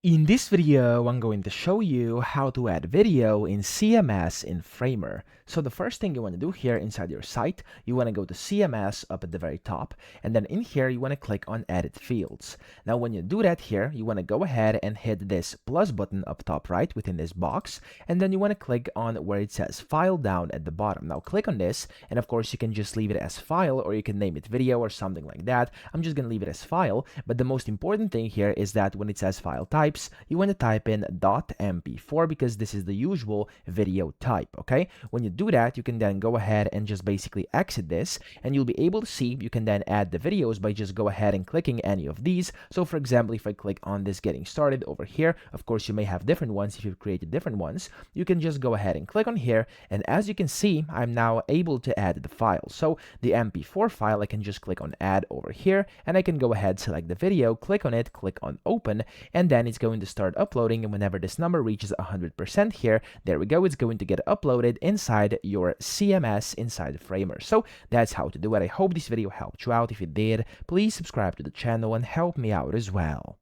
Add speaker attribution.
Speaker 1: In this video, I'm going to show you how to add video in CMS in Framer. So the first thing you want to do here inside your site, you want to go to CMS up at the very top, and then in here, you want to click on Edit Fields. Now, when you do that here, you want to go ahead and hit this plus button up top right within this box, and then you want to click on where it says File down at the bottom. Now, click on this, and of course, you can just leave it as File, or you can name it Video or something like that. I'm just going to leave it as File, but the most important thing here is that when it says File Type, you want to type in .mp4 because this is the usual video type, okay? When you do that, you can then go ahead and just basically exit this, and you'll be able to see you can then add the videos by just go ahead and clicking any of these. So for example, if I click on this getting started over here, of course you may have different ones if you've created different ones. You can just go ahead and click on here, and as you can see, I'm now able to add the file. So the mp4 file, I can just click on add over here, and I can go ahead, select the video, click on it, click on open, and then it's going to start uploading. And whenever this number reaches 100% here, there we go, it's going to get uploaded inside your CMS inside Framer. So that's how to do it. I hope this video helped you out. If it did, please subscribe to the channel and help me out as well.